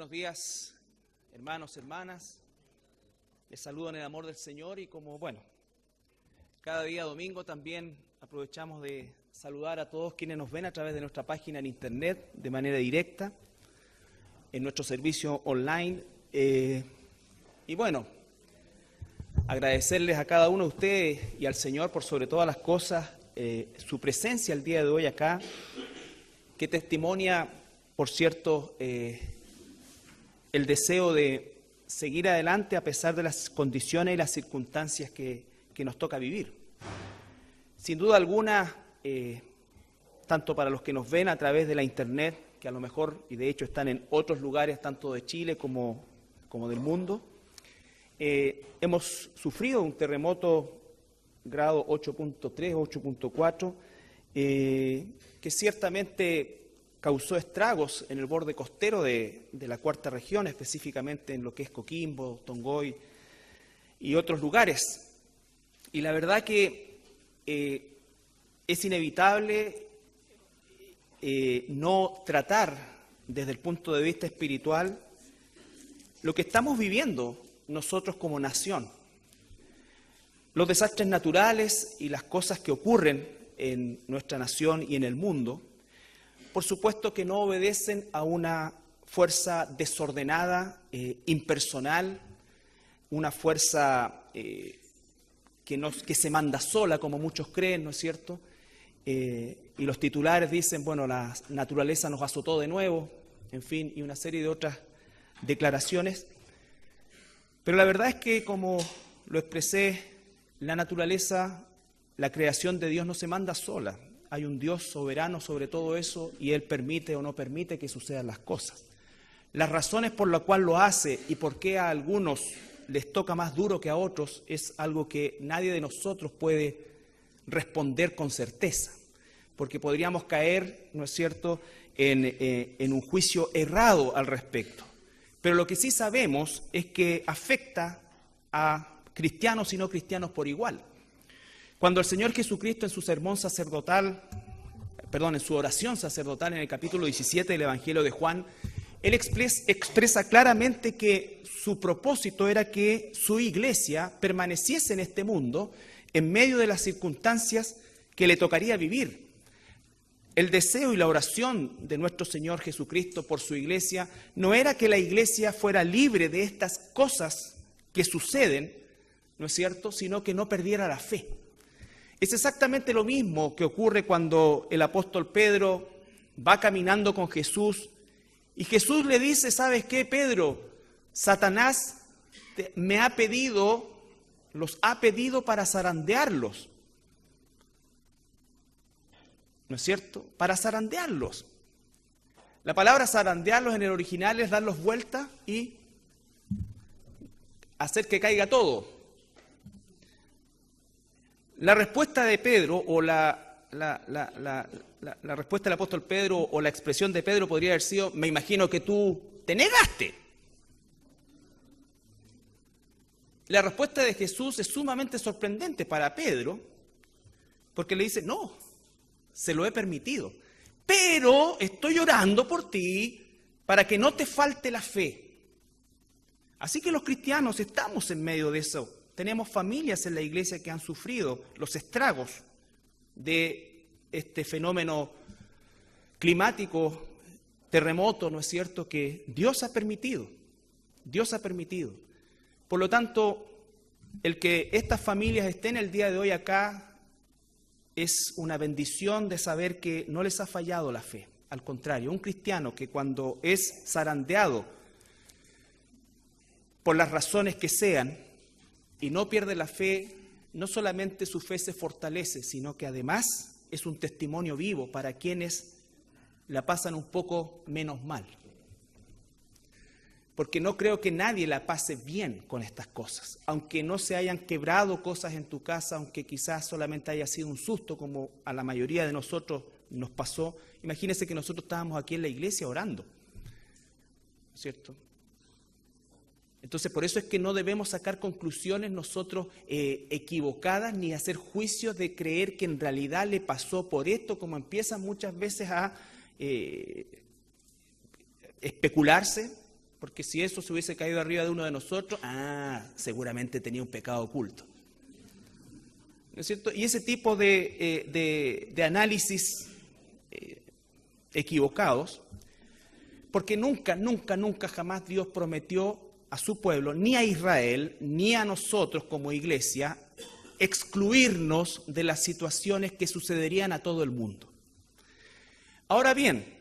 Buenos días, hermanos, hermanas. Les saludo en el amor del Señor y cada día domingo también aprovechamos de saludar a todos quienes nos ven a través de nuestra página en internet de manera directa, en nuestro servicio online. Agradecerles a cada uno de ustedes y al Señor por sobre todas las cosas su presencia el día de hoy acá, que testimonia, por cierto, el deseo de seguir adelante a pesar de las condiciones y las circunstancias que nos toca vivir. Sin duda alguna, tanto para los que nos ven a través de la internet, que a lo mejor, y de hecho están en otros lugares, tanto de Chile como del mundo, hemos sufrido un terremoto grado 8.3, 8.4, que ciertamente causó estragos en el borde costero de la cuarta región, específicamente en lo que es Coquimbo, Tongoy y otros lugares. Y la verdad que es inevitable no tratar desde el punto de vista espiritual lo que estamos viviendo nosotros como nación. Los desastres naturales y las cosas que ocurren en nuestra nación y en el mundo, por supuesto que no obedecen a una fuerza desordenada, impersonal, una fuerza que se manda sola, como muchos creen, ¿no es cierto? Y los titulares dicen, la naturaleza nos azotó de nuevo, en fin, y una serie de otras declaraciones. Pero la verdad es que, como lo expresé, la naturaleza, la creación de Dios no se manda sola. Hay un Dios soberano sobre todo eso y Él permite o no permite que sucedan las cosas. Las razones por las cuales lo hace y por qué a algunos les toca más duro que a otros es algo que nadie de nosotros puede responder con certeza, porque podríamos caer, ¿no es cierto?, en un juicio errado al respecto. Pero lo que sí sabemos es que afecta a cristianos y no cristianos por igual. Cuando el Señor Jesucristo en su oración sacerdotal en el capítulo 17 del Evangelio de Juan, Él expresa claramente que su propósito era que su iglesia permaneciese en este mundo en medio de las circunstancias que le tocaría vivir. El deseo y la oración de nuestro Señor Jesucristo por su iglesia no era que la iglesia fuera libre de estas cosas que suceden, ¿no es cierto?, sino que no perdiera la fe. Es exactamente lo mismo que ocurre cuando el apóstol Pedro va caminando con Jesús y Jesús le dice, ¿sabes qué, Pedro? Satanás los ha pedido para zarandearlos. ¿No es cierto? Para zarandearlos. La palabra zarandearlos en el original es darlos vuelta y hacer que caiga todo. La respuesta de Pedro, o la respuesta del apóstol Pedro, o la expresión de Pedro podría haber sido, me imagino que tú te negaste. La respuesta de Jesús es sumamente sorprendente para Pedro, porque le dice, no, se lo he permitido, pero estoy orando por ti para que no te falte la fe. Así que los cristianos estamos en medio de eso. Tenemos familias en la iglesia que han sufrido los estragos de este fenómeno climático, terremoto, ¿no es cierto?, que Dios ha permitido. Dios ha permitido. Por lo tanto, el que estas familias estén el día de hoy acá es una bendición de saber que no les ha fallado la fe. Al contrario, un cristiano que cuando es zarandeado por las razones que sean, y no pierde la fe, no solamente su fe se fortalece, sino que además es un testimonio vivo para quienes la pasan un poco menos mal. Porque no creo que nadie la pase bien con estas cosas, aunque no se hayan quebrado cosas en tu casa, aunque quizás solamente haya sido un susto, como a la mayoría de nosotros nos pasó. Imagínense que nosotros estábamos aquí en la iglesia orando, ¿no es cierto? Entonces, por eso es que no debemos sacar conclusiones nosotros equivocadas, ni hacer juicios de creer que en realidad le pasó por esto, como empiezan muchas veces a especularse, porque si eso se hubiese caído arriba de uno de nosotros, seguramente tenía un pecado oculto. ¿No es cierto? Y ese tipo de análisis equivocados, porque nunca, jamás Dios prometió a su pueblo, ni a Israel, ni a nosotros como iglesia, excluirnos de las situaciones que sucederían a todo el mundo. Ahora bien,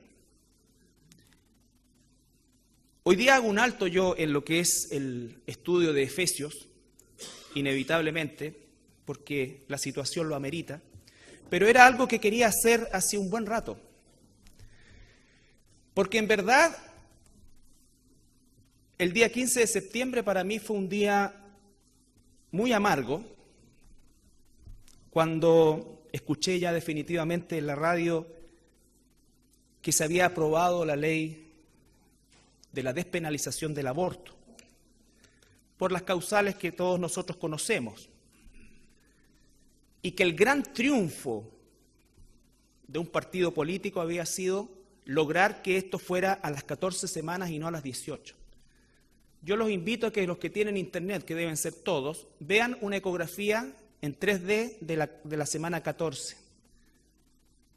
hoy día hago un alto yo en lo que es el estudio de Efesios, inevitablemente, porque la situación lo amerita, pero era algo que quería hacer hace un buen rato. Porque en verdad, el día 15 de septiembre para mí fue un día muy amargo, cuando escuché ya definitivamente en la radio que se había aprobado la ley de la despenalización del aborto, por las causales que todos nosotros conocemos, y que el gran triunfo de un partido político había sido lograr que esto fuera a las 14 semanas y no a las 18. Yo los invito a que los que tienen internet, que deben ser todos, vean una ecografía en 3D de la semana 14.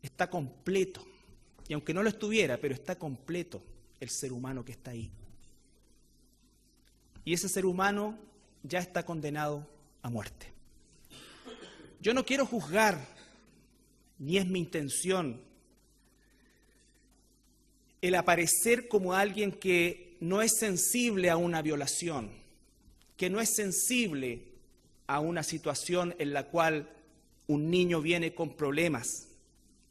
Está completo, y aunque no lo estuviera, pero está completo el ser humano que está ahí. Y ese ser humano ya está condenado a muerte. Yo no quiero juzgar, ni es mi intención, el aparecer como alguien que no es sensible a una violación, que no es sensible a una situación en la cual un niño viene con problemas,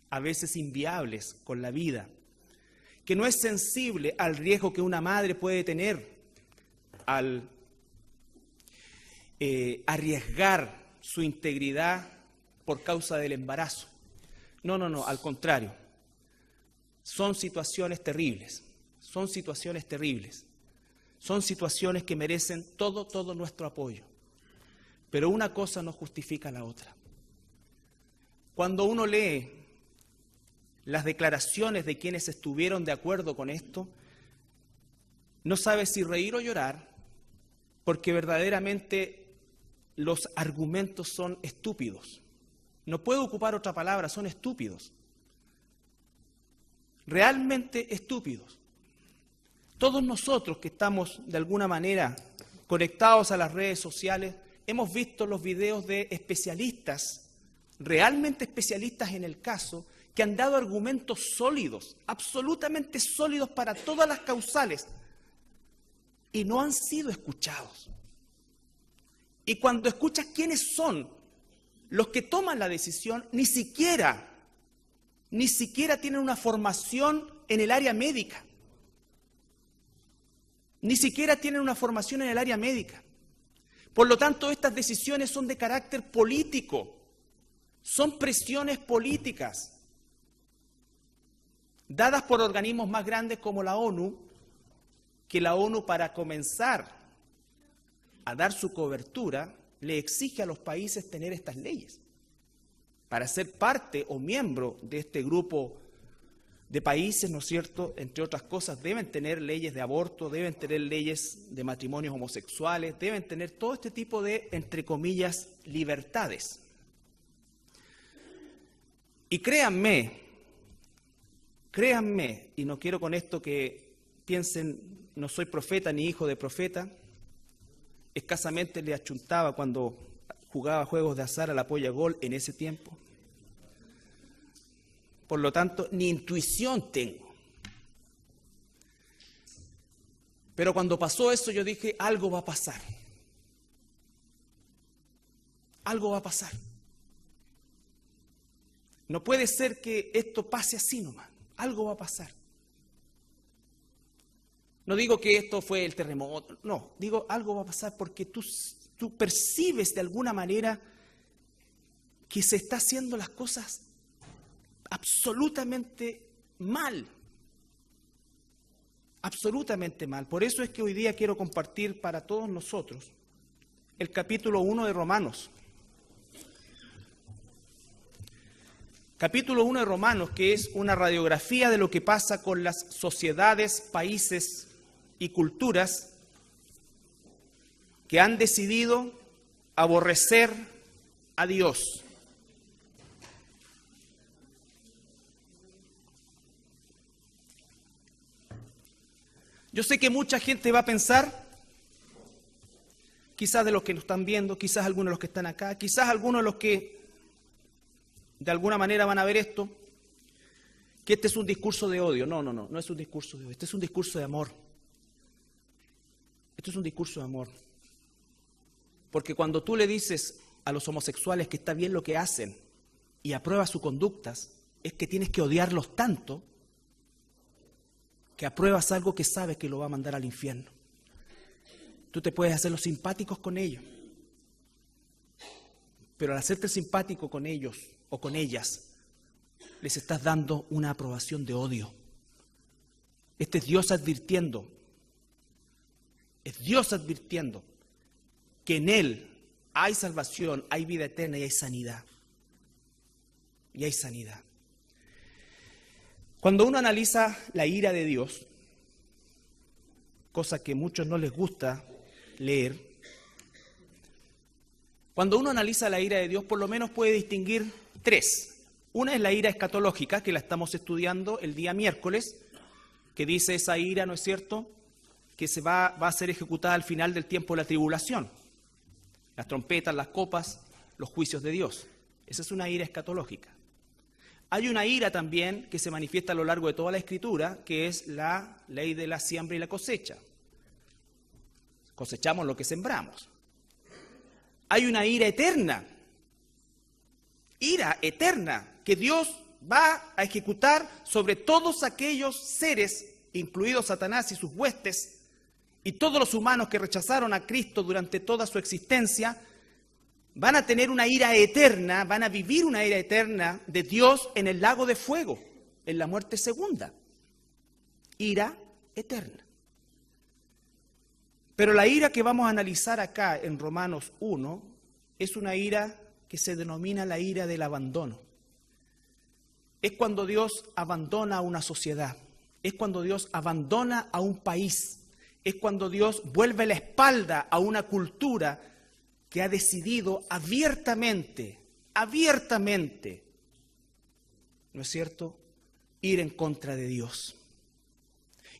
a veces inviables, con la vida, que no es sensible al riesgo que una madre puede tener al arriesgar su integridad por causa del embarazo. No, al contrario. Son situaciones terribles, son situaciones terribles, son situaciones que merecen todo nuestro apoyo. Pero una cosa no justifica la otra. Cuando uno lee las declaraciones de quienes estuvieron de acuerdo con esto, no sabe si reír o llorar, porque verdaderamente los argumentos son estúpidos. No puedo ocupar otra palabra, son estúpidos. Realmente estúpidos. Todos nosotros que estamos de alguna manera conectados a las redes sociales, hemos visto los videos de especialistas, realmente especialistas en el caso, que han dado argumentos sólidos, absolutamente sólidos para todas las causales, y no han sido escuchados. Y cuando escuchas quiénes son los que toman la decisión, ni siquiera tienen una formación en el área médica. Ni siquiera tienen una formación en el área médica. Por lo tanto, estas decisiones son de carácter político. Son presiones políticas dadas por organismos más grandes como la ONU, que la ONU, para comenzar a dar su cobertura, le exige a los países tener estas leyes. Para ser parte o miembro de este grupo de países, ¿no es cierto?, entre otras cosas, deben tener leyes de aborto, deben tener leyes de matrimonios homosexuales, deben tener todo este tipo de, entre comillas, libertades. Y créanme, y no quiero con esto que piensen, no soy profeta ni hijo de profeta, escasamente le achuntaba cuando jugaba juegos de azar a la polla gol en ese tiempo. Por lo tanto, ni intuición tengo. Pero cuando pasó eso, yo dije, algo va a pasar. Algo va a pasar. No puede ser que esto pase así nomás. Algo va a pasar. No digo que esto fue el terremoto, no, digo algo va a pasar porque tú percibes de alguna manera que se está haciendo las cosas absolutamente mal. Absolutamente mal. Por eso es que hoy día quiero compartir para todos nosotros el capítulo 1 de Romanos. Capítulo 1 de Romanos, que es una radiografía de lo que pasa con las sociedades, países y culturas que han decidido aborrecer a Dios. Yo sé que mucha gente va a pensar, quizás de los que nos están viendo, quizás algunos de los que están acá, quizás algunos de los que de alguna manera van a ver esto, que este es un discurso de odio. No es un discurso de odio, este es un discurso de amor. Esto es un discurso de amor. Porque cuando tú le dices a los homosexuales que está bien lo que hacen y apruebas sus conductas, es que tienes que odiarlos tanto que apruebas algo que sabes que lo va a mandar al infierno. Tú te puedes hacer los simpáticos con ellos, pero al hacerte simpático con ellos o con ellas, les estás dando una aprobación de odio. Este es Dios advirtiendo, que en Él hay salvación, hay vida eterna y hay sanidad. Cuando uno analiza la ira de Dios, cosa que a muchos no les gusta leer, cuando uno analiza la ira de Dios, por lo menos puede distinguir tres. Una es la ira escatológica, que la estamos estudiando el día miércoles, que dice esa ira, ¿no es cierto?, que va a ser ejecutada al final del tiempo de la tribulación. Las trompetas, las copas, los juicios de Dios. Esa es una ira escatológica. Hay una ira también que se manifiesta a lo largo de toda la Escritura, que es la ley de la siembra y la cosecha. Cosechamos lo que sembramos. Hay una ira eterna, que Dios va a ejecutar sobre todos aquellos seres, incluidos Satanás y sus huestes, y todos los humanos que rechazaron a Cristo durante toda su existencia, van a tener una ira eterna, van a vivir una ira eterna de Dios en el lago de fuego, en la muerte segunda. Ira eterna. Pero la ira que vamos a analizar acá en Romanos 1 es una ira que se denomina la ira del abandono. Es cuando Dios abandona a una sociedad, es cuando Dios abandona a un país, es cuando Dios vuelve la espalda a una cultura que ha decidido abiertamente, ¿no es cierto?, ir en contra de Dios.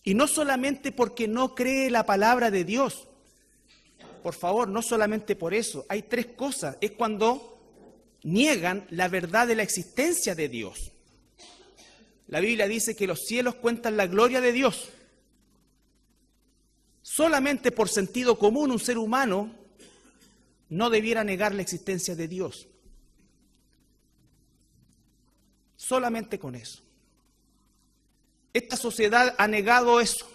Y no solamente porque no cree la palabra de Dios, por favor, no solamente por eso, hay tres cosas. Es cuando niegan la verdad de la existencia de Dios. La Biblia dice que los cielos cuentan la gloria de Dios. Solamente por sentido común un ser humano no debiera negar la existencia de Dios. Solamente con eso. Esta sociedad ha negado eso.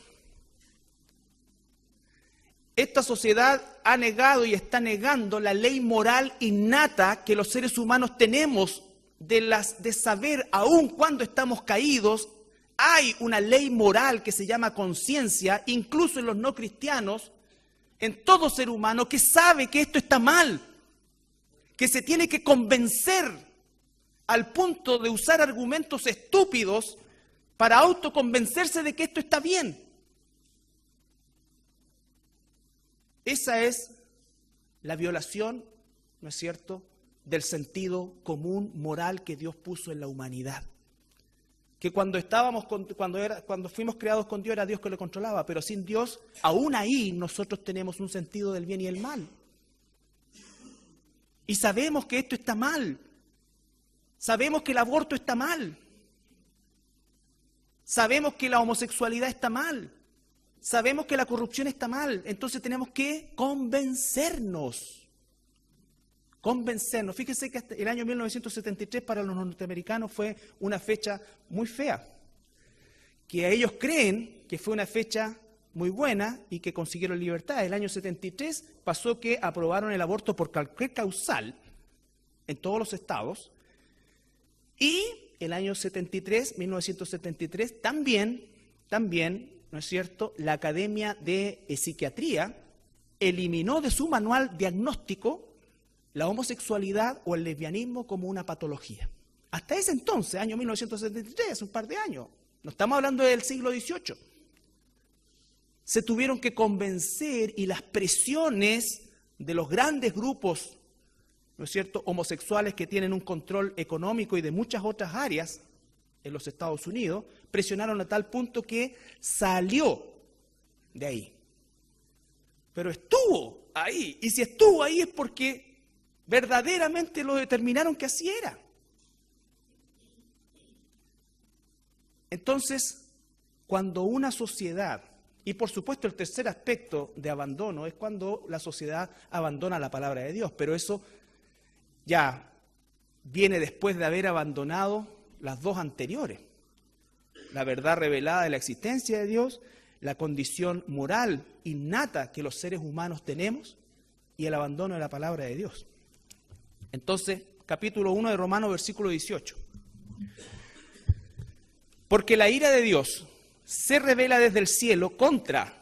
Esta sociedad ha negado y está negando la ley moral innata que los seres humanos tenemos de saber, aun cuando estamos caídos, hay una ley moral que se llama conciencia, incluso en los no cristianos, en todo ser humano que sabe que esto está mal, que se tiene que convencer al punto de usar argumentos estúpidos para autoconvencerse de que esto está bien. Esa es la violación, ¿no es cierto?, del sentido común moral que Dios puso en la humanidad. Que cuando fuimos creados con Dios era Dios que lo controlaba, pero sin Dios, aún ahí nosotros tenemos un sentido del bien y el mal. Y sabemos que esto está mal. Sabemos que el aborto está mal. Sabemos que la homosexualidad está mal. Sabemos que la corrupción está mal. Entonces tenemos que convencernos. Fíjense que hasta el año 1973 para los norteamericanos fue una fecha muy fea, que ellos creen que fue una fecha muy buena y que consiguieron libertad. El año 73 pasó que aprobaron el aborto por cualquier causal en todos los estados, y el año 1973 también, ¿no es cierto?, la Academia de Psiquiatría eliminó de su manual diagnóstico la homosexualidad o el lesbianismo como una patología. Hasta ese entonces, año 1973, hace un par de años, no estamos hablando del siglo XVIII. se tuvieron que convencer y las presiones de los grandes grupos, ¿no es cierto?, homosexuales que tienen un control económico y de muchas otras áreas en los Estados Unidos, presionaron a tal punto que salió de ahí. Pero estuvo ahí, y si estuvo ahí es porque verdaderamente lo determinaron que así era. Entonces, cuando una sociedad, y por supuesto el tercer aspecto de abandono es cuando la sociedad abandona la palabra de Dios, pero eso ya viene después de haber abandonado las dos anteriores. La verdad revelada de la existencia de Dios, la condición moral innata que los seres humanos tenemos y el abandono de la palabra de Dios. Entonces, capítulo 1 de Romanos, versículo 18. Porque la ira de Dios se revela desde el cielo contra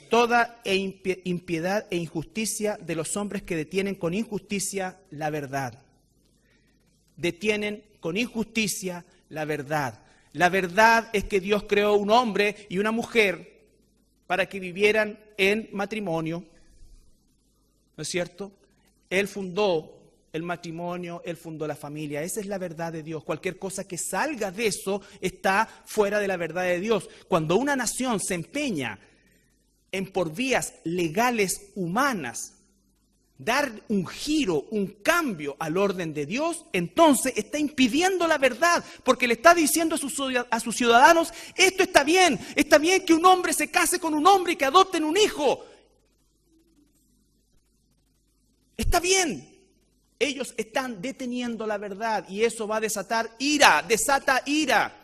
toda impiedad e injusticia de los hombres que detienen con injusticia la verdad. Detienen con injusticia la verdad. La verdad es que Dios creó un hombre y una mujer para que vivieran en matrimonio, ¿no es cierto? Él fundó el matrimonio, Él fundó la familia. Esa es la verdad de Dios. Cualquier cosa que salga de eso está fuera de la verdad de Dios. Cuando una nación se empeña en por vías legales humanas dar un giro, un cambio al orden de Dios, entonces está impidiendo la verdad, porque le está diciendo a sus ciudadanos, esto está bien que un hombre se case con un hombre y que adopten un hijo. Está bien. Ellos están deteniendo la verdad y eso va a desatar ira, desata ira.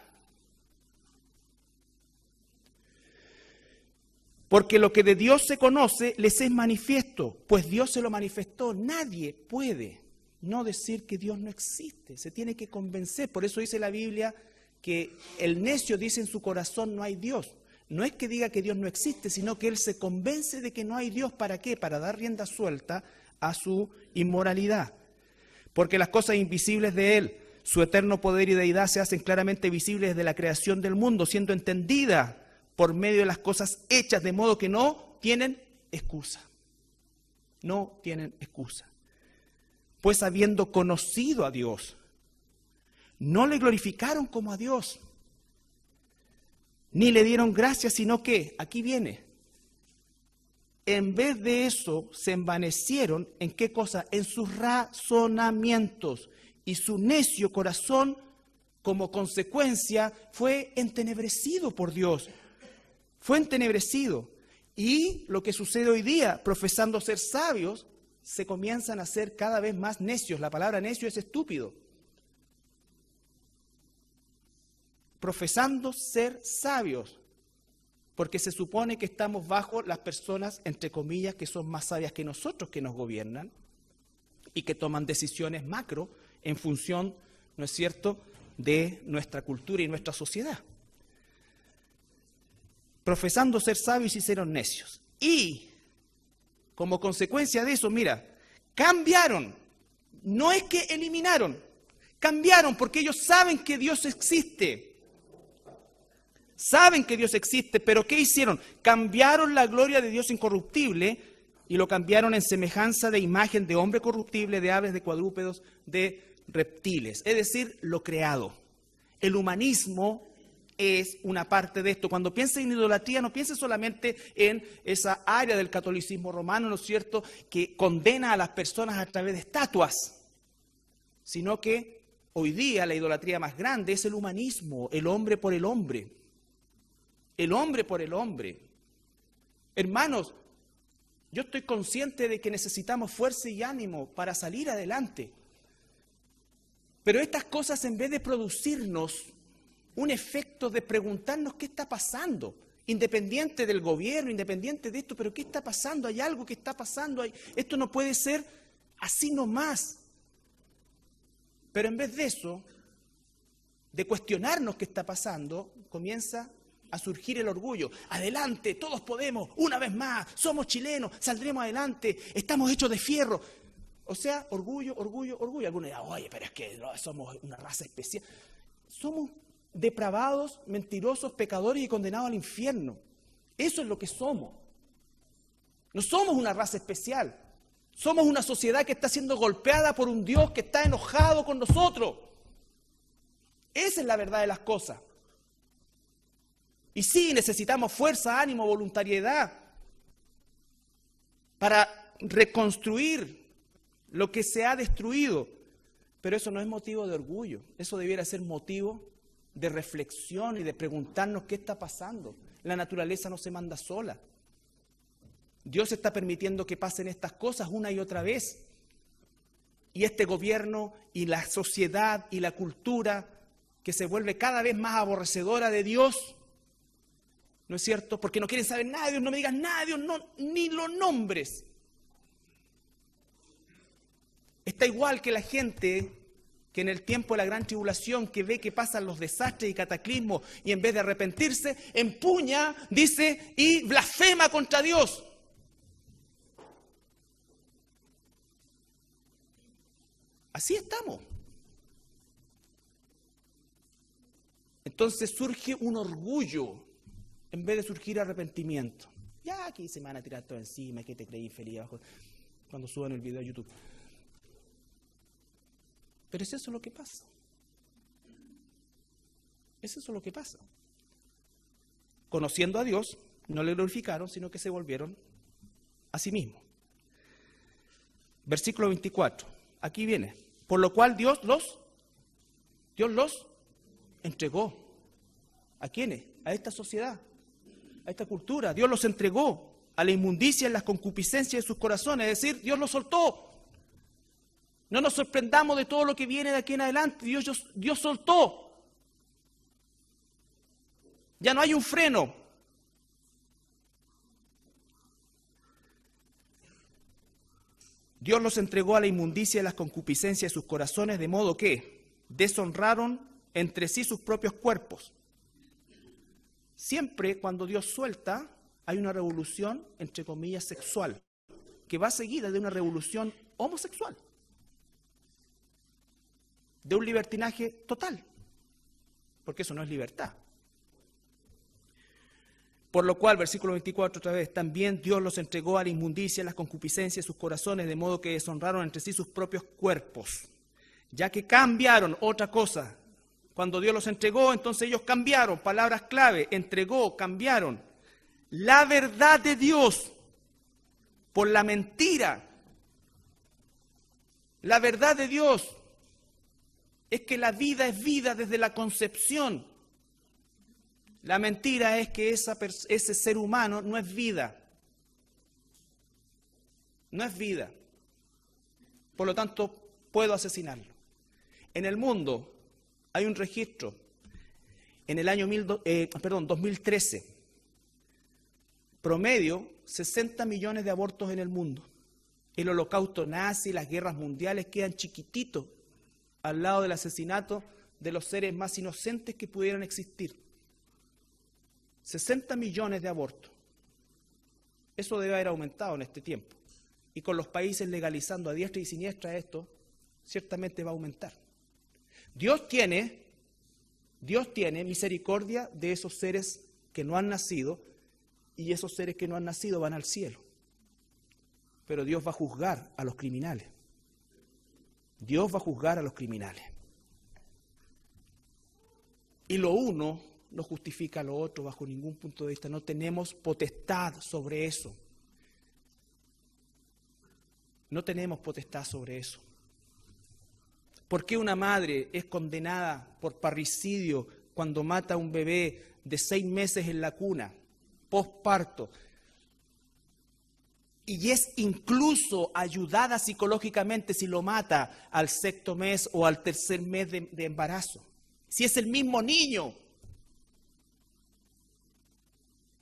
Porque lo que de Dios se conoce les es manifiesto, pues Dios se lo manifestó. Nadie puede no decir que Dios no existe, se tiene que convencer. Por eso dice la Biblia que el necio dice en su corazón no hay Dios. No es que diga que Dios no existe, sino que él se convence de que no hay Dios. ¿Para qué? Para dar rienda suelta a su inmoralidad. Porque las cosas invisibles de Él, su eterno poder y deidad se hacen claramente visibles desde la creación del mundo, siendo entendidas por medio de las cosas hechas, de modo que no tienen excusa. No tienen excusa. Pues habiendo conocido a Dios, no le glorificaron como a Dios, ni le dieron gracias, sino que, aquí viene, en vez de eso, se envanecieron, ¿en qué cosa? En sus razonamientos. Y su necio corazón, como consecuencia, fue entenebrecido por Dios. Fue entenebrecido. Y lo que sucede hoy día, profesando ser sabios, se comienzan a ser cada vez más necios. La palabra necio es estúpido. Profesando ser sabios. Porque se supone que estamos bajo las personas, entre comillas, que son más sabias que nosotros, que nos gobiernan y que toman decisiones macro en función, ¿no es cierto?, de nuestra cultura y nuestra sociedad. Profesando ser sabios y hicieron necios. Y, como consecuencia de eso, mira, cambiaron. No es que eliminaron, cambiaron porque ellos saben que Dios existe. Saben que Dios existe, pero ¿qué hicieron? Cambiaron la gloria de Dios incorruptible y lo cambiaron en semejanza de imagen de hombre corruptible, de aves, de cuadrúpedos, de reptiles. Es decir, lo creado. El humanismo es una parte de esto. Cuando piensa en idolatría, no piense solamente en esa área del catolicismo romano, ¿no es cierto?, que condena a las personas a través de estatuas, sino que hoy día la idolatría más grande es el humanismo, el hombre por el hombre. El hombre por el hombre. Hermanos, yo estoy consciente de que necesitamos fuerza y ánimo para salir adelante. Pero estas cosas, en vez de producirnos un efecto de preguntarnos qué está pasando, independiente del gobierno, independiente de esto, pero ¿qué está pasando? Hay algo que está pasando. Esto no puede ser así nomás. Pero en vez de eso, de cuestionarnos qué está pasando, comienza a surgir el orgullo. Adelante, todos podemos, una vez más, somos chilenos, saldremos adelante, estamos hechos de fierro. O sea, orgullo, orgullo, orgullo. Algunos dirán, oye, pero es que no, somos una raza especial. Somos depravados, mentirosos, pecadores y condenados al infierno. Eso es lo que somos. No somos una raza especial. Somos una sociedad que está siendo golpeada por un Dios que está enojado con nosotros. Esa es la verdad de las cosas. Y sí, necesitamos fuerza, ánimo, voluntariedad para reconstruir lo que se ha destruido. Pero eso no es motivo de orgullo. Eso debiera ser motivo de reflexión y de preguntarnos qué está pasando. La naturaleza no se manda sola. Dios está permitiendo que pasen estas cosas una y otra vez. Y este gobierno y la sociedad y la cultura que se vuelve cada vez más aborrecedora de Dios, ¿no es cierto? Porque no quieren saber nada de Dios, no me digas nada de Dios, no, ni lo nombres. Está igual que la gente que en el tiempo de la gran tribulación, que ve que pasan los desastres y cataclismos y en vez de arrepentirse, empuña, dice, y blasfema contra Dios. Así estamos. Entonces surge un orgullo en vez de surgir arrepentimiento. Ya aquí se me van a tirar todo encima, que te creí infeliz abajo cuando suban el video a YouTube. Pero es eso lo que pasa. Es eso lo que pasa. Conociendo a Dios, no le glorificaron, sino que se volvieron a sí mismos. Versículo 24. Aquí viene. Por lo cual Dios los entregó. ¿A quiénes? A esta sociedad, a esta cultura. Dios los entregó a la inmundicia en las concupiscencias de sus corazones. Es decir, Dios los soltó. No nos sorprendamos de todo lo que viene de aquí en adelante. Dios soltó. Ya no hay un freno. Dios los entregó a la inmundicia y las concupiscencias de sus corazones, de modo que deshonraron entre sí sus propios cuerpos. Siempre cuando Dios suelta, hay una revolución, entre comillas, sexual, que va seguida de una revolución homosexual, de un libertinaje total, porque eso no es libertad. Por lo cual, versículo 24 otra vez, también Dios los entregó a la inmundicia, a las concupiscencias de sus corazones, de modo que deshonraron entre sí sus propios cuerpos, ya que cambiaron otra cosa. Cuando Dios los entregó, entonces ellos cambiaron, palabras clave, entregó, cambiaron la verdad de Dios por la mentira. La verdad de Dios es que la vida es vida desde la concepción. La mentira es que ese ser humano no es vida. No es vida. Por lo tanto, puedo asesinarlo. En el mundo hay un registro. En el año 2013, promedio 60 millones de abortos en el mundo. El holocausto nazi, las guerras mundiales quedan chiquititos al lado del asesinato de los seres más inocentes que pudieran existir. 60 millones de abortos. Eso debe haber aumentado en este tiempo. Y con los países legalizando a diestra y siniestra esto, ciertamente va a aumentar. Dios tiene misericordia de esos seres que no han nacido, y esos seres que no han nacido van al cielo. Pero Dios va a juzgar a los criminales. Dios va a juzgar a los criminales. Y lo uno no justifica lo otro bajo ningún punto de vista. No tenemos potestad sobre eso. No tenemos potestad sobre eso. ¿Por qué una madre es condenada por parricidio cuando mata a un bebé de 6 meses en la cuna, posparto? Y es incluso ayudada psicológicamente si lo mata al 6º mes o al 3er mes de embarazo. Si es el mismo niño.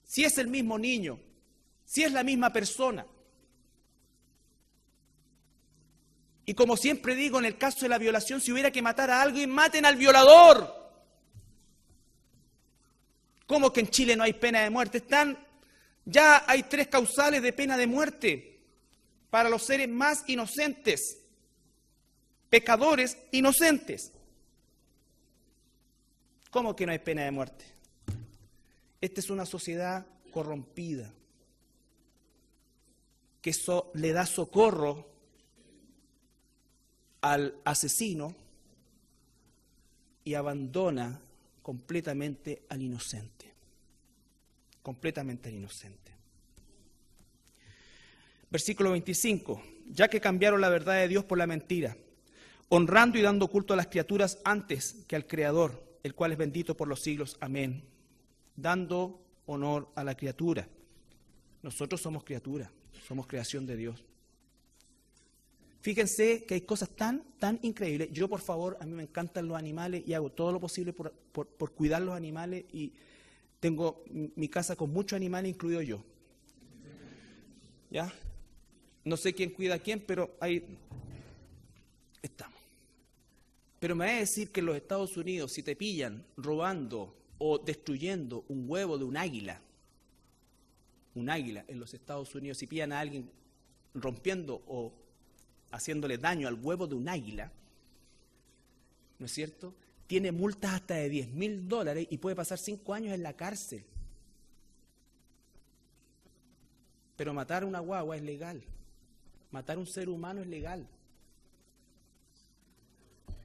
Si es el mismo niño, si es la misma persona. Y como siempre digo, en el caso de la violación, si hubiera que matar a alguien, maten al violador. ¿Cómo que en Chile no hay pena de muerte? Ya hay 3 causales de pena de muerte para los seres más inocentes, pecadores inocentes. ¿Cómo que no hay pena de muerte? Esta es una sociedad corrompida que le da socorro al asesino y abandona completamente al inocente. Completamente al inocente. Versículo 25. Ya que cambiaron la verdad de Dios por la mentira, honrando y dando culto a las criaturas antes que al Creador, el cual es bendito por los siglos. Amén. Dando honor a la criatura. Nosotros somos criaturas, somos creación de Dios. Fíjense que hay cosas tan increíbles. Yo, por favor, a mí me encantan los animales y hago todo lo posible por cuidar los animales, y tengo mi casa con muchos animales, incluido yo. ¿Ya? No sé quién cuida a quién, pero ahí estamos. Pero me va a decir que en los Estados Unidos, si te pillan robando o destruyendo un huevo de un águila en los Estados Unidos, si pillan a alguien rompiendo o haciéndole daño al huevo de un águila, ¿no es cierto?, tiene multas hasta de $10,000 y puede pasar 5 años en la cárcel. Pero matar a una guagua es legal. Matar a un ser humano es legal.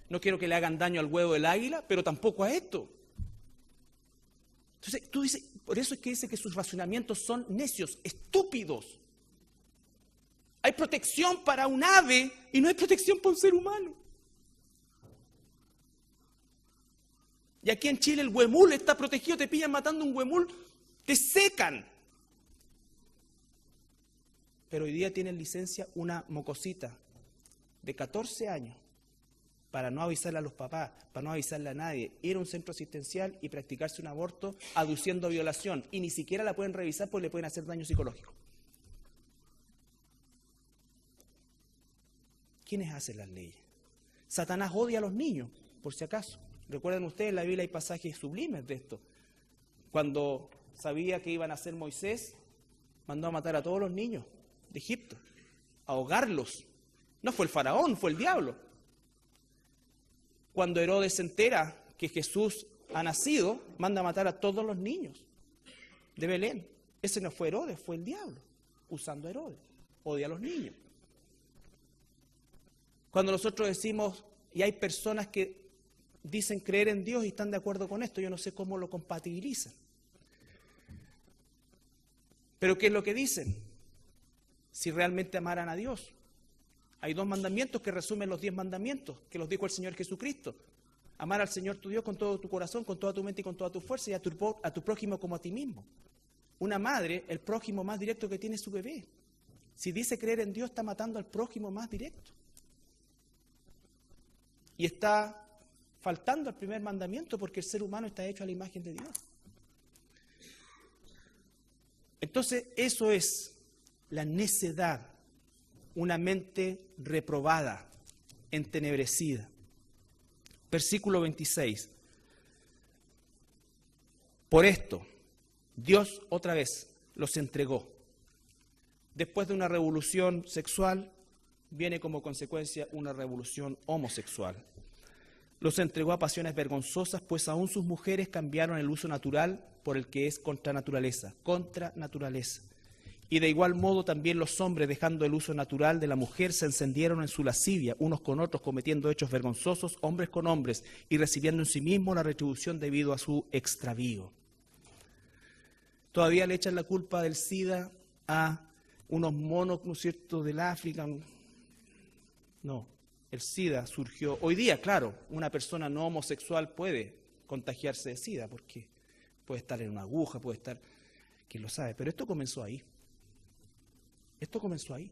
No quiero que le hagan daño al huevo del águila, pero tampoco a esto. Entonces, tú dices, por eso es que dice que sus razonamientos son necios, estúpidos. Hay protección para un ave y no hay protección para un ser humano. Y aquí en Chile el huemul está protegido, te pillan matando un huemul, te secan. Pero hoy día tienen licencia una mocosita de 14 años para no avisarle a los papás, para no avisarle a nadie, ir a un centro asistencial y practicarse un aborto aduciendo violación. Y ni siquiera la pueden revisar porque le pueden hacer daño psicológico. ¿Quiénes hacen las leyes? Satanás odia a los niños, por si acaso. Recuerden ustedes, en la Biblia hay pasajes sublimes de esto. Cuando sabía que iban a ser Moisés, mandó a matar a todos los niños de Egipto, a ahogarlos. No fue el faraón, fue el diablo. Cuando Herodes se entera que Jesús ha nacido, manda a matar a todos los niños de Belén. Ese no fue Herodes, fue el diablo, usando a Herodes. Odia a los niños. Cuando nosotros decimos, y hay personas que dicen creer en Dios y están de acuerdo con esto, yo no sé cómo lo compatibilizan. Pero ¿qué es lo que dicen? Si realmente amaran a Dios. Hay 2 mandamientos que resumen los 10 mandamientos, que los dijo el Señor Jesucristo. Amar al Señor tu Dios con todo tu corazón, con toda tu mente y con toda tu fuerza, y a tu prójimo como a ti mismo. Una madre, el prójimo más directo que tiene es su bebé. Si dice creer en Dios, está matando al prójimo más directo. Y está faltando al primer mandamiento, porque el ser humano está hecho a la imagen de Dios. Entonces, eso es la necedad, una mente reprobada, entenebrecida. Versículo 26. Por esto, Dios otra vez los entregó. Después de una revolución sexual, viene como consecuencia una revolución homosexual. Los entregó a pasiones vergonzosas, pues aún sus mujeres cambiaron el uso natural por el que es contra naturaleza. Y de igual modo también los hombres, dejando el uso natural de la mujer, se encendieron en su lascivia, unos con otros, cometiendo hechos vergonzosos, hombres con hombres, y recibiendo en sí mismos la retribución debido a su extravío. Todavía le echan la culpa del SIDA a unos monos, ¿no es cierto?, del África. No, el SIDA surgió. Hoy día, claro, una persona no homosexual puede contagiarse de SIDA, porque puede estar en una aguja, puede estar, quién lo sabe, pero esto comenzó ahí. Esto comenzó ahí.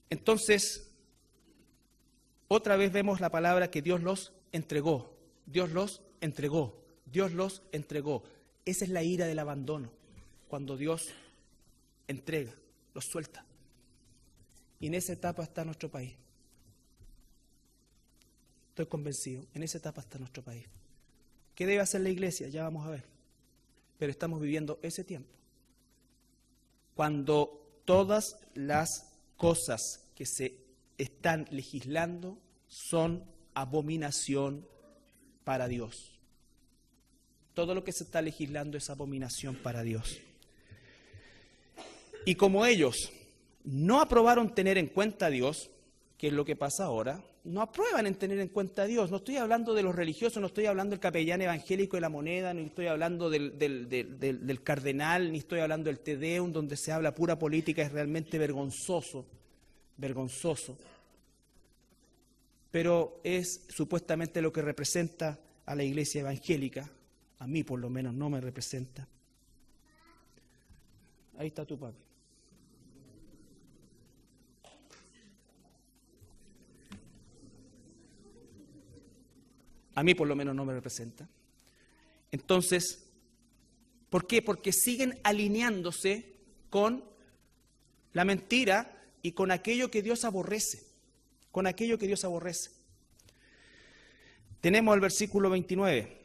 Entonces, otra vez vemos la palabra que Dios los entregó. Dios los entregó. Dios los entregó. Esa es la ira del abandono. Cuando Dios entrega, los suelta. Y en esa etapa está nuestro país. Estoy convencido, en esa etapa está nuestro país. ¿Qué debe hacer la iglesia? Ya vamos a ver. Pero estamos viviendo ese tiempo. Cuando todas las cosas que se están legislando son abominación para Dios. Todo lo que se está legislando es abominación para Dios. Y como ellos no aprobaron tener en cuenta a Dios, que es lo que pasa ahora, no aprueban en tener en cuenta a Dios. No estoy hablando de los religiosos, no estoy hablando del capellán evangélico de la moneda, ni estoy hablando del cardenal, ni estoy hablando del Te Deum, donde se habla pura política. Es realmente vergonzoso, vergonzoso. Pero es supuestamente lo que representa a la iglesia evangélica. A mí por lo menos no me representa. Ahí está tu papi. A mí por lo menos no me representa. Entonces, ¿por qué? Porque siguen alineándose con la mentira y con aquello que Dios aborrece. Con aquello que Dios aborrece. Tenemos el versículo 29.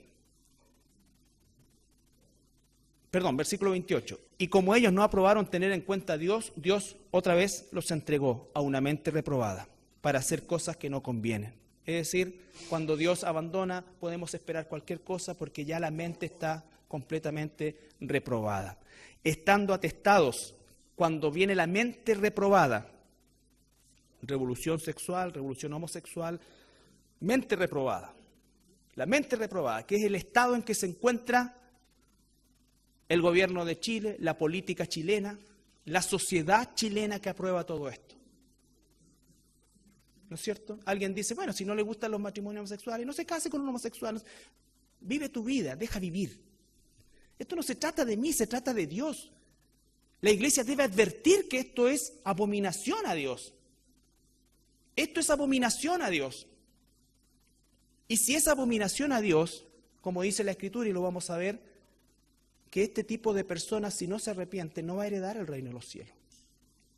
Perdón, versículo 28. Y como ellos no aprobaron tener en cuenta a Dios, Dios otra vez los entregó a una mente reprobada para hacer cosas que no convienen. Es decir, cuando Dios abandona, podemos esperar cualquier cosa porque ya la mente está completamente reprobada. Estando atestados, cuando viene la mente reprobada, revolución sexual, revolución homosexual, mente reprobada. La mente reprobada, que es el estado en que se encuentra el gobierno de Chile, la política chilena, la sociedad chilena que aprueba todo esto. ¿No es cierto? Alguien dice, bueno, si no le gustan los matrimonios homosexuales, no se case con un homosexual. Vive tu vida, deja vivir. Esto no se trata de mí, se trata de Dios. La iglesia debe advertir que esto es abominación a Dios. Esto es abominación a Dios. Y si es abominación a Dios, como dice la Escritura, y lo vamos a ver, que este tipo de personas, si no se arrepienten, no va a heredar el reino de los cielos.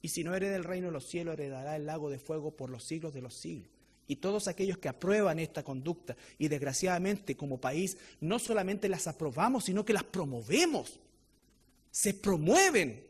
Y si no hereda el reino de los cielos, heredará el lago de fuego por los siglos de los siglos. Y todos aquellos que aprueban esta conducta, y desgraciadamente como país, no solamente las aprobamos, sino que las promovemos. Se promueven.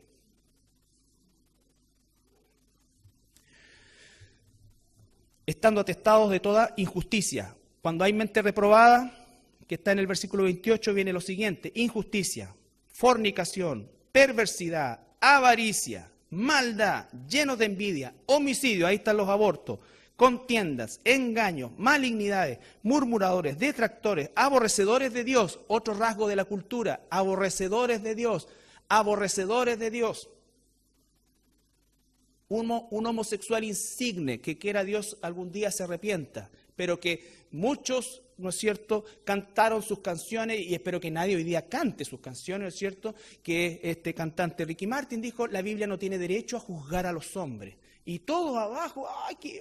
Estando atestados de toda injusticia. Cuando hay mente reprobada, que está en el versículo 28, viene lo siguiente: injusticia, fornicación, perversidad, avaricia, maldad, llenos de envidia, homicidio, ahí están los abortos, contiendas, engaños, malignidades, murmuradores, detractores, aborrecedores de Dios, otro rasgo de la cultura, aborrecedores de Dios, aborrecedores de Dios. Un homosexual insigne que quiera Dios algún día se arrepienta, pero que muchos, ¿no es cierto?, cantaron sus canciones, y espero que nadie hoy día cante sus canciones, ¿no es cierto?, que este cantante Ricky Martin dijo, la Biblia no tiene derecho a juzgar a los hombres. Y todos abajo, ¡ay, qué!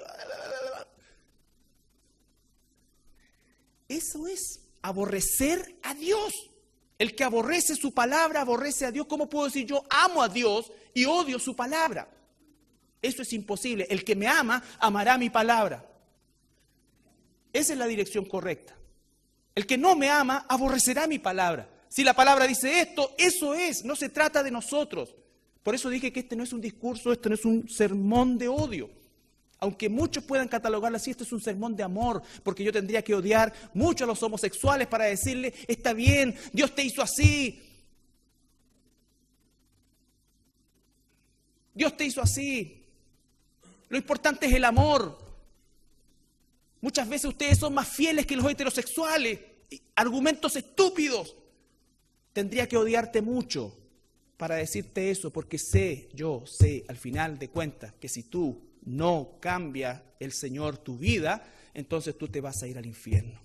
Eso es aborrecer a Dios. El que aborrece su palabra, aborrece a Dios. ¿Cómo puedo decir yo amo a Dios y odio su palabra? Eso es imposible. El que me ama, amará mi palabra. Esa es la dirección correcta. El que no me ama, aborrecerá mi palabra. Si la palabra dice esto, eso es. No se trata de nosotros. Por eso dije que este no es un discurso, esto no es un sermón de odio. Aunque muchos puedan catalogarlo así, esto es un sermón de amor, porque yo tendría que odiar mucho a los homosexuales para decirle, está bien, Dios te hizo así. Dios te hizo así. Lo importante es el amor. Muchas veces ustedes son más fieles que los heterosexuales. Argumentos estúpidos. Tendría que odiarte mucho para decirte eso, porque yo sé, al final de cuentas, que si tú no cambias el Señor tu vida, entonces tú te vas a ir al infierno.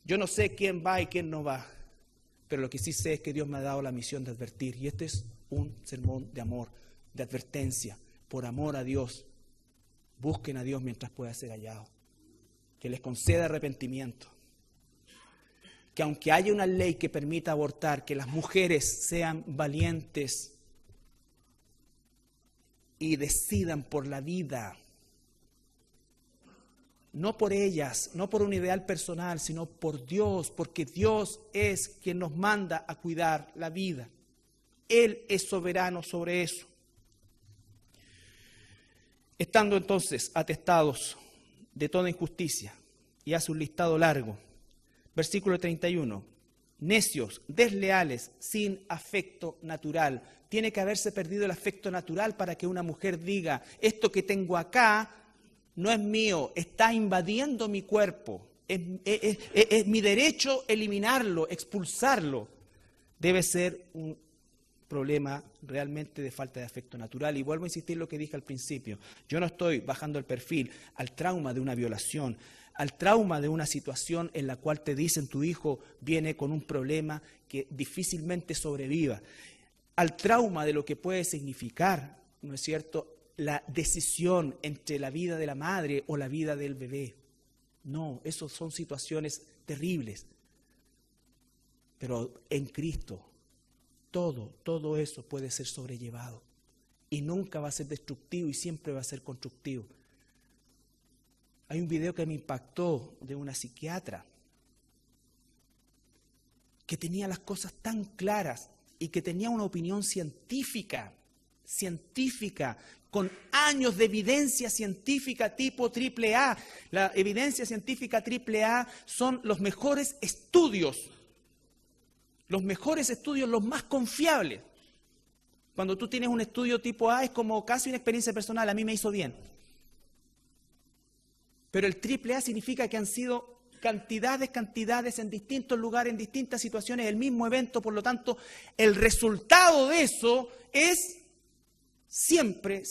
Yo no sé quién va y quién no va, pero lo que sí sé es que Dios me ha dado la misión de advertir, y este es un sermón de amor, de advertencia, por amor a Dios. Busquen a Dios mientras pueda ser hallado, que les conceda arrepentimiento, que aunque haya una ley que permita abortar, que las mujeres sean valientes y decidan por la vida, no por ellas, no por un ideal personal, sino por Dios, porque Dios es quien nos manda a cuidar la vida. Él es soberano sobre eso. Estando entonces atestados de toda injusticia, y hace un listado largo. Versículo 31. Necios, desleales, sin afecto natural. Tiene que haberse perdido el afecto natural para que una mujer diga, esto que tengo acá no es mío, está invadiendo mi cuerpo. Es mi derecho eliminarlo, expulsarlo. Debe ser un problema realmente de falta de afecto natural. Y vuelvo a insistir en lo que dije al principio. Yo no estoy bajando el perfil al trauma de una violación, al trauma de una situación en la cual te dicen tu hijo viene con un problema que difícilmente sobreviva, al trauma de lo que puede significar, ¿no es cierto?, la decisión entre la vida de la madre o la vida del bebé. No, esas son situaciones terribles. Pero en Cristo, todo eso puede ser sobrellevado. Y nunca va a ser destructivo y siempre va a ser constructivo. Hay un video que me impactó de una psiquiatra que tenía las cosas tan claras y que tenía una opinión científica, con años de evidencia científica tipo AAA. La evidencia científica AAA son los mejores estudios, los más confiables. Cuando tú tienes un estudio tipo A es como casi una experiencia personal, a mí me hizo bien. Pero el AAA significa que han sido cantidades en distintos lugares, en distintas situaciones, el mismo evento, por lo tanto, el resultado de eso es siempre,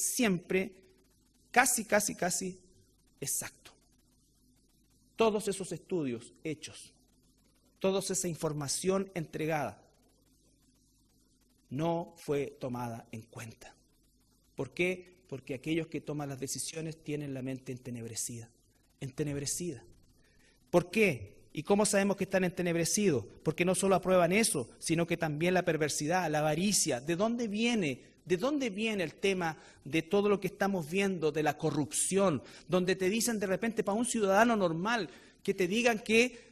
casi exacto. Todos esos estudios hechos, toda esa información entregada, no fue tomada en cuenta. ¿Por qué? Porque aquellos que toman las decisiones tienen la mente entenebrecida. ¿Por qué? ¿Y cómo sabemos que están entenebrecidos? Porque no solo aprueban eso, sino que también la perversidad, la avaricia. ¿De dónde viene el tema de todo lo que estamos viendo, de la corrupción? Donde te dicen de repente para un ciudadano normal, que te digan que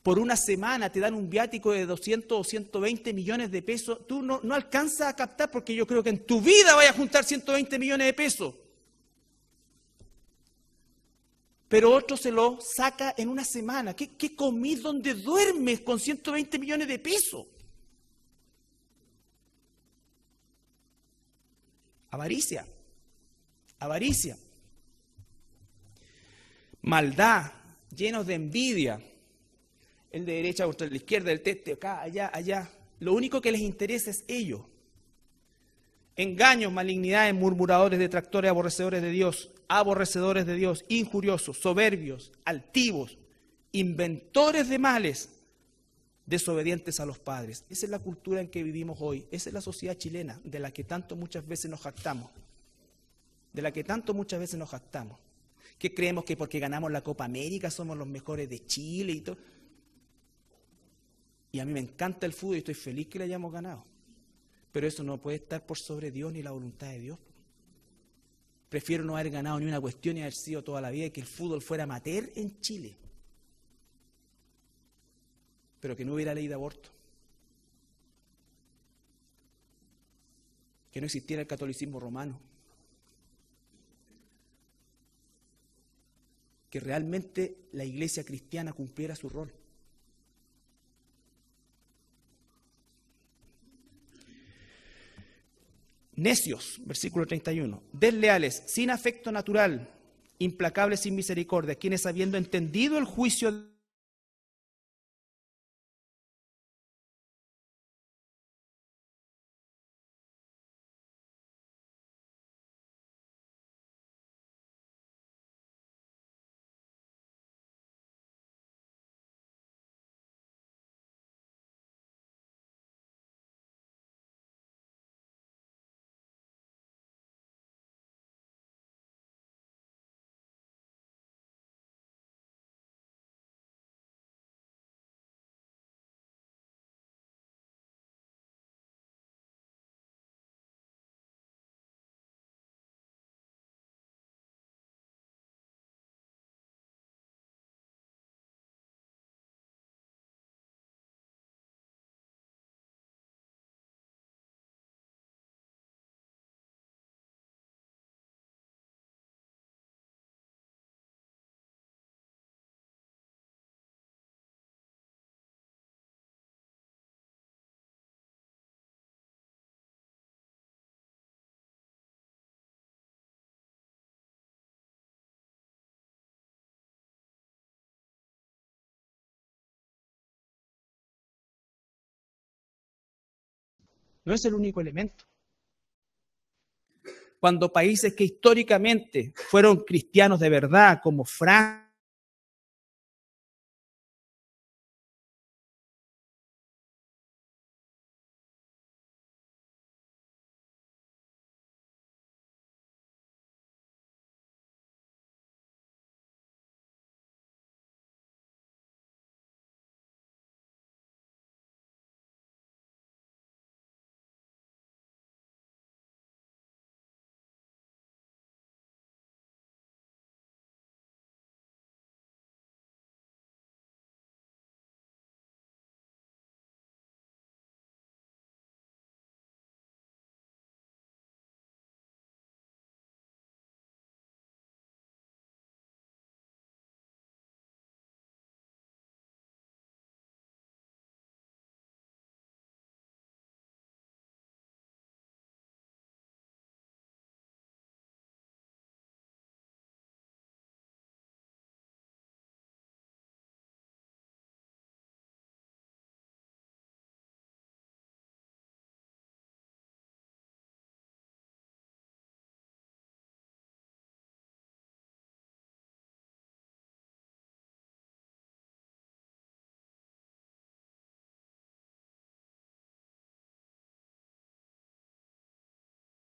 por una semana te dan un viático de 200 o 120 millones de pesos, tú no alcanzas a captar, porque yo creo que en tu vida vayas a juntar 120 millones de pesos. Pero otro se lo saca en una semana. ¿Qué comís? ¿Dónde duermes con 120 millones de pesos? Avaricia. Maldad, llenos de envidia. El de derecha contra el de izquierda, el teste, acá, allá. Lo único que les interesa es ellos. Engaños, malignidades, murmuradores, detractores, aborrecedores de Dios, injuriosos, soberbios, altivos, inventores de males, desobedientes a los padres. Esa es la cultura en que vivimos hoy. Esa es la sociedad chilena, de la que tanto muchas veces nos jactamos. Que creemos que porque ganamos la Copa América somos los mejores de Chile y todo. Y a mí me encanta el fútbol y estoy feliz que le hayamos ganado. Pero eso no puede estar por sobre Dios ni la voluntad de Dios. Prefiero no haber ganado ni una cuestión y haber sido toda la vida y que el fútbol fuera amateur en Chile. Pero que no hubiera ley de aborto. Que no existiera el catolicismo romano. Que realmente la iglesia cristiana cumpliera su rol. Necios, versículo 31, desleales, sin afecto natural, implacables sin misericordia, quienes habiendo entendido el juicio No es el único elemento. Cuando países que históricamente fueron cristianos de verdad, como Francia,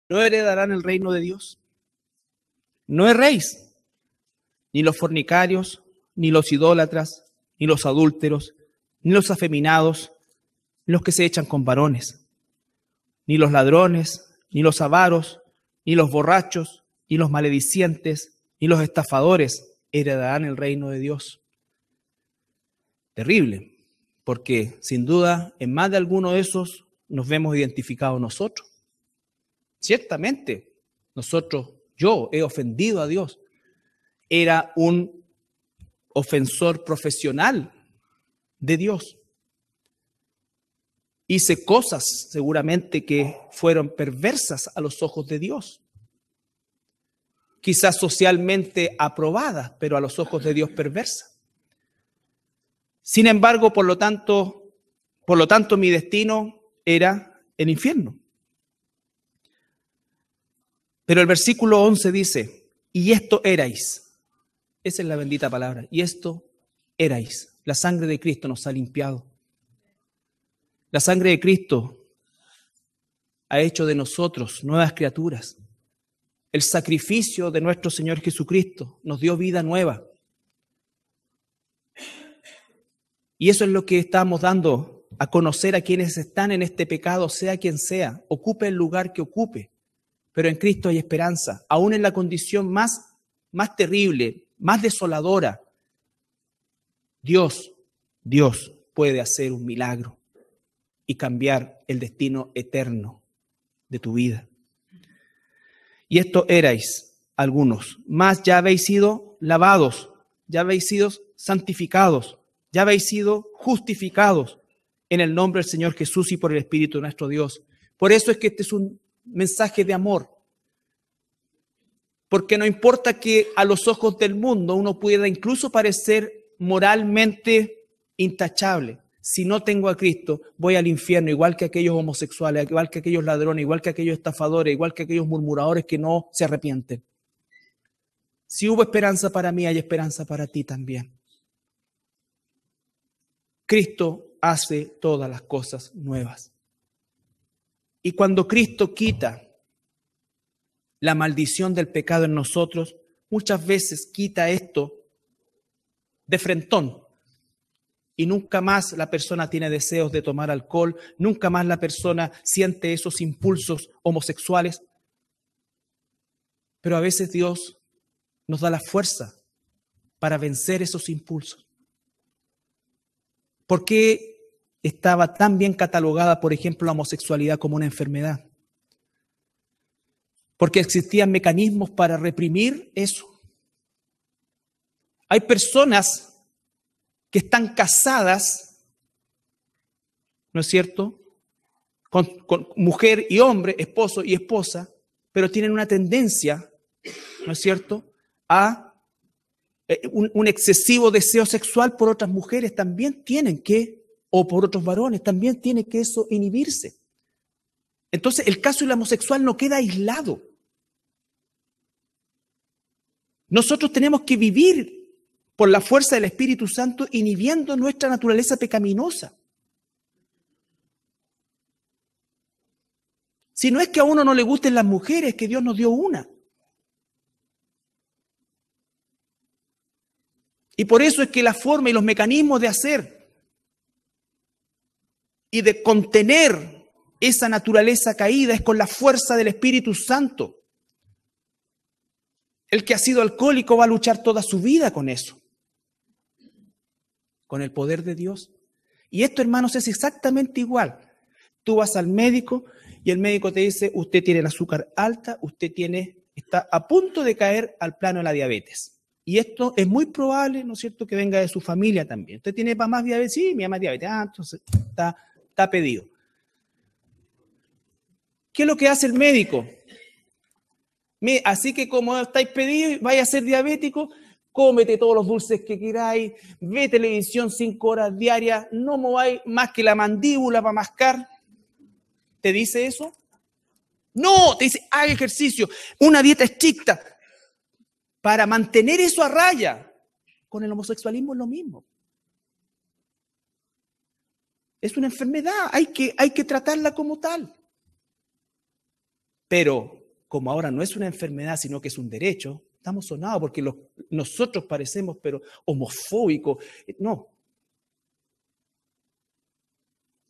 no heredarán el reino de Dios. No erréis, ni los fornicarios, ni los idólatras, ni los adúlteros, ni los afeminados, ni los que se echan con varones, ni los ladrones, ni los avaros, ni los borrachos, ni los maledicientes, ni los estafadores heredarán el reino de Dios. Terrible, porque sin duda en más de alguno de esos nos vemos identificados nosotros. Ciertamente, yo he ofendido a Dios. Era un ofensor profesional de Dios. Hice cosas seguramente que fueron perversas a los ojos de Dios. Quizás socialmente aprobadas, pero a los ojos de Dios perversas. Sin embargo, por lo tanto, mi destino era el infierno. Pero el versículo 11 dice, y esto erais. Esa es la bendita palabra. Y esto erais. La sangre de Cristo nos ha limpiado. La sangre de Cristo ha hecho de nosotros nuevas criaturas. El sacrificio de nuestro Señor Jesucristo nos dio vida nueva. Y eso es lo que estamos dando a conocer a quienes están en este pecado, sea quien sea, ocupe el lugar que ocupe. Pero en Cristo hay esperanza, aún en la condición más terrible, más desoladora. Dios puede hacer un milagro y cambiar el destino eterno de tu vida. Y esto erais algunos, mas ya habéis sido lavados, ya habéis sido santificados, ya habéis sido justificados en el nombre del Señor Jesús y por el Espíritu de nuestro Dios. Por eso es que este es un mensaje de amor. Porque no importa que a los ojos del mundo uno pueda incluso parecer moralmente intachable. Si no tengo a Cristo, voy al infierno, igual que aquellos homosexuales, igual que aquellos ladrones, igual que aquellos estafadores, igual que aquellos murmuradores que no se arrepienten. Si hubo esperanza para mí, hay esperanza para ti también. Cristo hace todas las cosas nuevas. Y cuando Cristo quita la maldición del pecado en nosotros, muchas veces quita esto de frentón. Y nunca más la persona tiene deseos de tomar alcohol, nunca más la persona siente esos impulsos homosexuales. Pero a veces Dios nos da la fuerza para vencer esos impulsos. ¿Por qué estaba tan bien catalogada, por ejemplo, la homosexualidad como una enfermedad? Porque existían mecanismos para reprimir eso. Hay personas que están casadas, ¿no es cierto?, con mujer y hombre, esposo y esposa, pero tienen una tendencia, ¿no es cierto?, a un excesivo deseo sexual por otras mujeres. También tienen que, o por otros varones, también tiene que eso inhibirse. Entonces el caso del homosexual no queda aislado. Nosotros tenemos que vivir por la fuerza del Espíritu Santo inhibiendo nuestra naturaleza pecaminosa. Si no es que a uno no le gusten las mujeres, que Dios nos dio una. Y por eso es que la forma y los mecanismos de hacer y de contener esa naturaleza caída es con la fuerza del Espíritu Santo. El que ha sido alcohólico va a luchar toda su vida con eso, con el poder de Dios. Y esto, hermanos, es exactamente igual. Tú vas al médico y el médico te dice, usted tiene el azúcar alta, está a punto de caer al plano de la diabetes. Y esto es muy probable, ¿no es cierto?, que venga de su familia también. ¿Usted tiene más diabetes? Sí, mi mamá es diabetes. Entonces está pedido. ¿Qué es lo que hace el médico? Así que como estáis pedidos, vaya a ser diabético, cómete todos los dulces que queráis, ve televisión 5 horas diarias, no mováis más que la mandíbula para mascar. ¿Te dice eso? No, te dice, haga ejercicio, una dieta estricta, para mantener eso a raya. Con el homosexualismo es lo mismo. Es una enfermedad, hay que tratarla como tal. Pero como ahora no es una enfermedad, sino que es un derecho, estamos sonados porque nosotros parecemos, pero homofóbicos. No.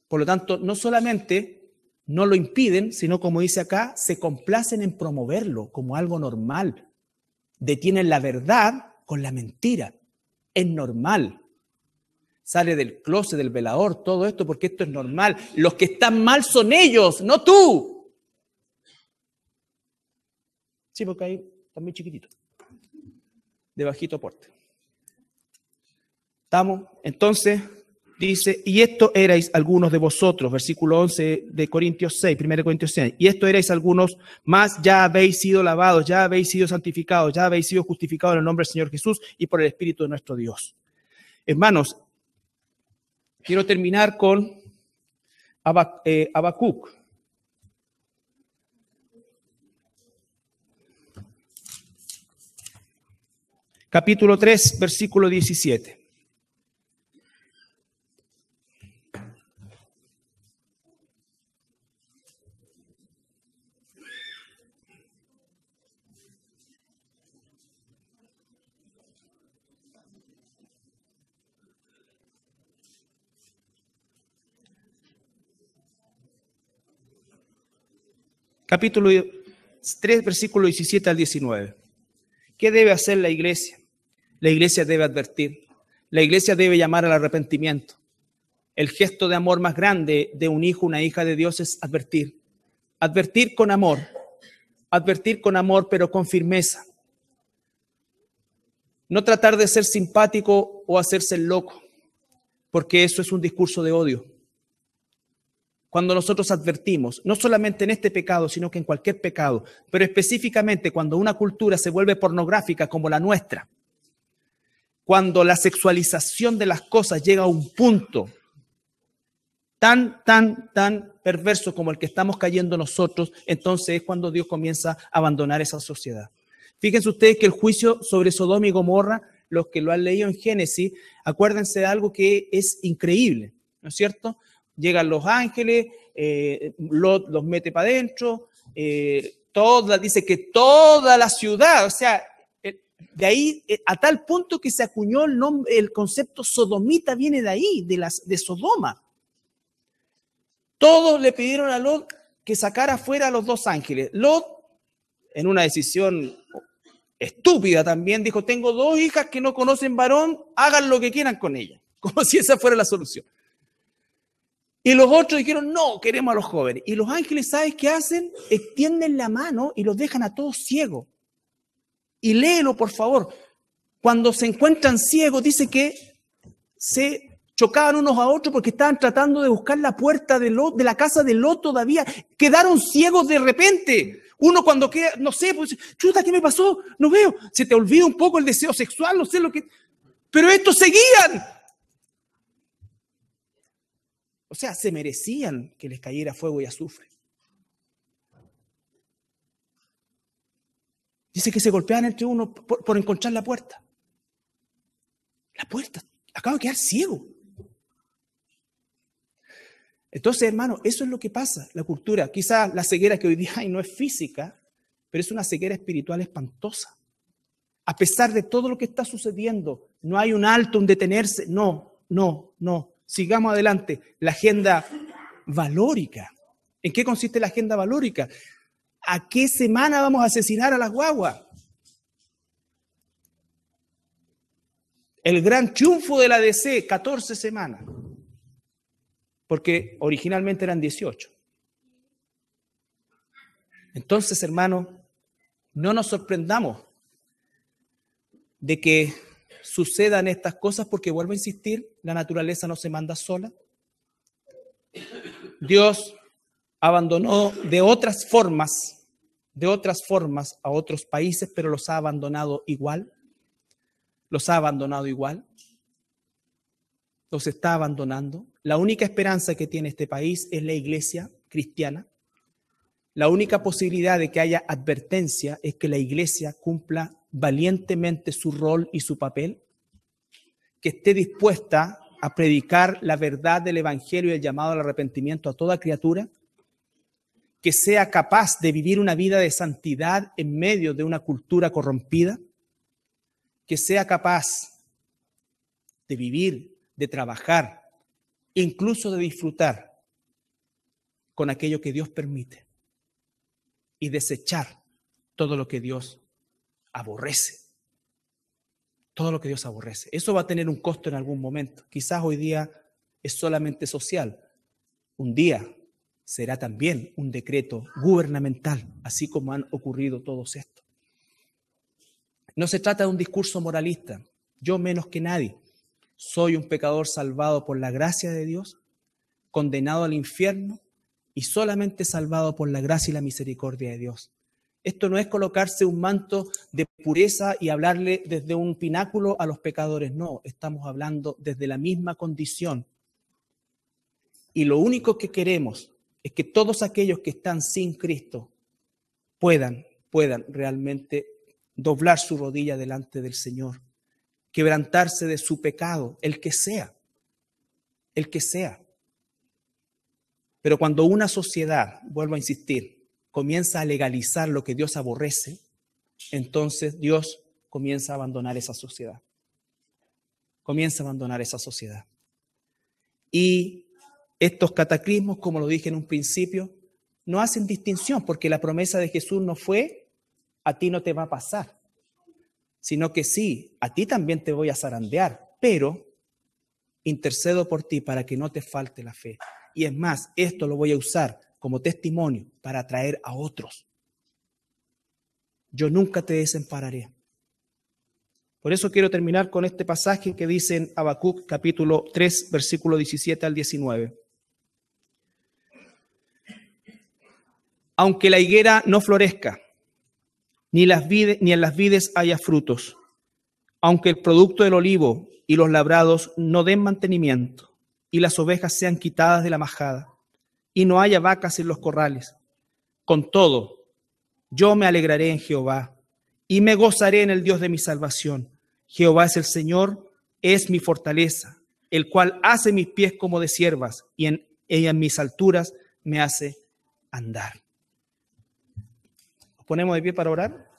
Por lo tanto, no solamente no lo impiden, sino como dice acá, se complacen en promoverlo como algo normal. Detienen la verdad con la mentira. Es normal. Sale del closet, del velador, todo esto, porque esto es normal. Los que están mal son ellos, no tú. Sí, porque ahí está muy chiquitito, de bajito porte. ¿Estamos? Entonces, dice, y esto erais algunos de vosotros, versículo 11 de Corintios 6, 1 Corintios 6, y esto erais algunos más, ya habéis sido lavados, ya habéis sido santificados, ya habéis sido justificados en el nombre del Señor Jesús y por el Espíritu de nuestro Dios. Hermanos, quiero terminar con Habacuc. Capítulo 3, versículo 17. Capítulo 3, versículo 17 al 19. ¿Qué debe hacer la iglesia? La iglesia debe advertir. La iglesia debe llamar al arrepentimiento. El gesto de amor más grande de un hijo, una hija de Dios es advertir. Advertir con amor. Advertir con amor, pero con firmeza. No tratar de ser simpático o hacerse el loco, porque eso es un discurso de odio. Cuando nosotros advertimos, no solamente en este pecado, sino que en cualquier pecado, pero específicamente cuando una cultura se vuelve pornográfica como la nuestra, cuando la sexualización de las cosas llega a un punto tan perverso como el que estamos cayendo nosotros, entonces es cuando Dios comienza a abandonar esa sociedad. Fíjense ustedes que el juicio sobre Sodoma y Gomorra, los que lo han leído en Génesis, acuérdense de algo que es increíble, ¿no es cierto? Llegan los ángeles, Lot los mete para adentro, dice que toda la ciudad, o sea, de ahí a tal punto que se acuñó el concepto sodomita, viene de ahí, de Sodoma. Todos le pidieron a Lot que sacara fuera a los dos ángeles. Lot, en una decisión estúpida también, dijo, tengo 2 hijas que no conocen varón, hagan lo que quieran con ellas, como si esa fuera la solución. Y los otros dijeron, no, queremos a los jóvenes. Y los ángeles, ¿sabes qué hacen? Extienden la mano y los dejan a todos ciegos. Y léelo, por favor. Cuando se encuentran ciegos, dice que se chocaban unos a otros porque estaban tratando de buscar la puerta de la casa de Lot todavía. Quedaron ciegos de repente. Uno cuando queda, no sé, pues, chuta, ¿qué me pasó? No veo. Se te olvida un poco el deseo sexual, no sé lo que... Pero estos seguían. O sea, se merecían que les cayera fuego y azufre. Dice que se golpeaban entre uno por encontrar la puerta. La puerta. Acabo de quedar ciego. Entonces, hermano, eso es lo que pasa, la cultura. Quizás la ceguera que hoy día hay no es física, pero es una ceguera espiritual espantosa. A pesar de todo lo que está sucediendo, no hay un alto, un detenerse. No. Sigamos adelante. La agenda valórica. ¿En qué consiste la agenda valórica? ¿A qué semana vamos a asesinar a las guaguas? El gran triunfo de la DC, 14 semanas. Porque originalmente eran 18. Entonces, hermano, no nos sorprendamos de que sucedan estas cosas, porque vuelvo a insistir, la naturaleza no se manda sola. Dios abandonó de otras formas a otros países, pero los ha abandonado igual. Los ha abandonado igual. Los está abandonando. La única esperanza que tiene este país es la iglesia cristiana. La única posibilidad de que haya advertencia es que la iglesia cumpla valientemente su rol y su papel, que esté dispuesta a predicar la verdad del evangelio y el llamado al arrepentimiento a toda criatura, que sea capaz de vivir una vida de santidad en medio de una cultura corrompida, que sea capaz de vivir, de trabajar, incluso de disfrutar con aquello que Dios permite y desechar todo lo que Dios aborrece. Todo lo que Dios aborrece. Eso va a tener un costo en algún momento. Quizás hoy día es solamente social. Un día será también un decreto gubernamental, así como han ocurrido todos estos. No se trata de un discurso moralista. Yo menos que nadie soy un pecador salvado por la gracia de Dios, condenado al infierno y solamente salvado por la gracia y la misericordia de Dios. Esto no es colocarse un manto de pureza y hablarle desde un pináculo a los pecadores. No, estamos hablando desde la misma condición. Y lo único que queremos es que todos aquellos que están sin Cristo puedan realmente doblar su rodilla delante del Señor, quebrantarse de su pecado, el que sea. Pero cuando una sociedad, vuelvo a insistir, comienza a legalizar lo que Dios aborrece, entonces Dios comienza a abandonar esa sociedad. Y estos cataclismos, como lo dije en un principio, no hacen distinción, porque la promesa de Jesús no fue, a ti no te va a pasar, sino que sí, a ti también te voy a zarandear, pero intercedo por ti para que no te falte la fe. Y es más, esto lo voy a usar como testimonio para atraer a otros. Yo nunca te desampararé. Por eso quiero terminar con este pasaje que dice en Habacuc capítulo 3, versículo 17 al 19. Aunque la higuera no florezca, ni en las vides haya frutos, aunque el producto del olivo y los labrados no den mantenimiento, y las ovejas sean quitadas de la majada, y no haya vacas en los corrales, con todo, yo me alegraré en Jehová, y me gozaré en el Dios de mi salvación. Jehová es el Señor, es mi fortaleza, el cual hace mis pies como de ciervas, y en mis alturas me hace andar. ¿Nos ponemos de pie para orar?